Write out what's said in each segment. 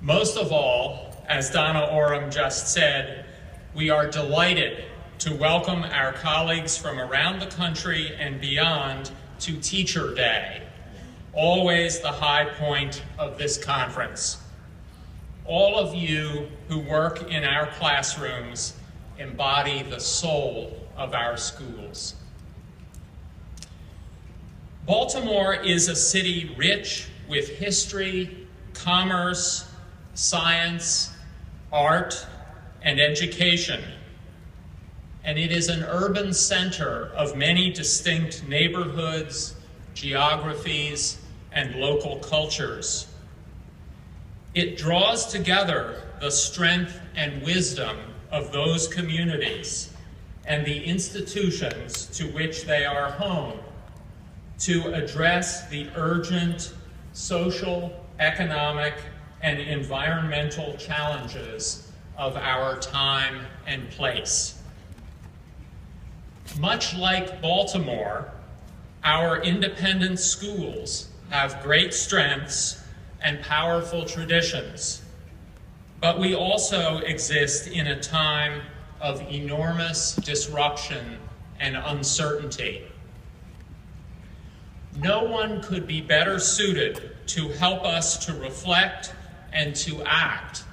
Most of all, as Donna Oram just said, we are delighted to welcome our colleagues from around the country and beyond to Teacher Day, always the high point of this conference. All of you who work in our classrooms embody the soul of our schools. Baltimore is a city rich with history, commerce, science, art, and education. And it is an urban center of many distinct neighborhoods, geographies, and local cultures. It draws together the strength and wisdom of those communities and the institutions to which they are home to address the urgent social, economic, and environmental challenges of our time and place. Much like Baltimore, our independent schools have great strengths and powerful traditions, but we also exist in a time of enormous disruption and uncertainty. No one could be better suited to help us to reflect and to act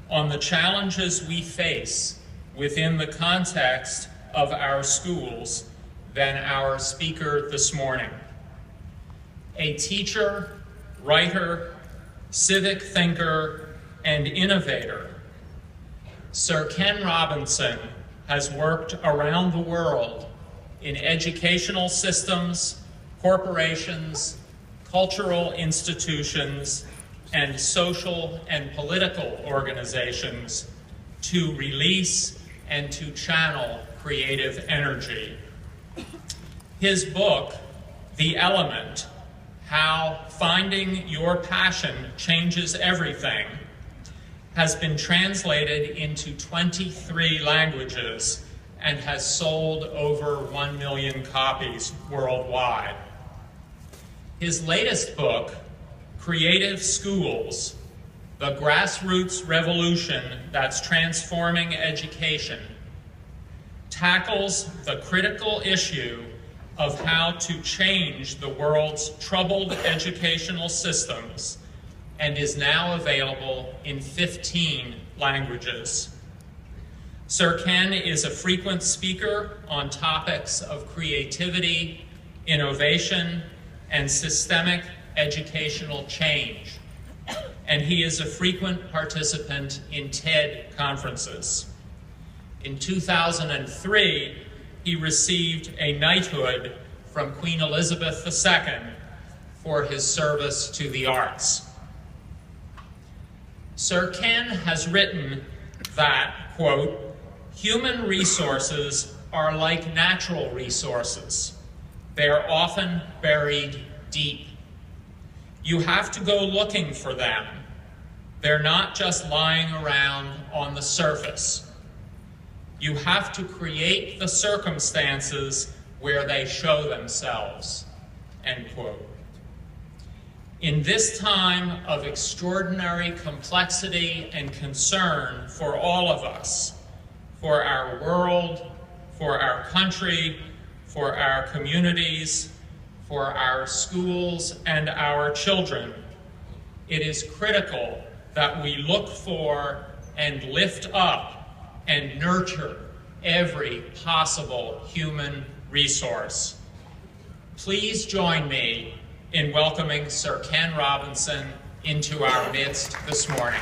on the challenges we face within the context of our schools than our speaker this morning. A teacher, writer, civic thinker, and innovator, Sir Ken Robinson has worked around the world in educational systems, corporations, cultural institutions, and social and political organizations to release and to channel creative energy. His book, The Element, How Finding Your Passion Changes Everything, has been translated into 23 languages and has sold over 1 million copies worldwide. His latest book, Creative Schools, The Grassroots Revolution That's Transforming Education, tackles the critical issue of how to change the world's troubled educational systems and is now available in 15 languages. Sir Ken is a frequent speaker on topics of creativity, innovation, and systemic educational change, and he is a frequent participant in TED conferences. In 2003, he received a knighthood from Queen Elizabeth II for his service to the arts. Sir Ken has written that, quote, "Human resources are like natural resources. They are often buried deep. You have to go looking for them. They're not just lying around on the surface. You have to create the circumstances where they show themselves," end quote. In this time of extraordinary complexity and concern for all of us, for our world, for our country, for our communities, for our schools and our children, it is critical that we look for and lift up and nurture every possible human resource. Please join me in welcoming Sir Ken Robinson into our midst this morning.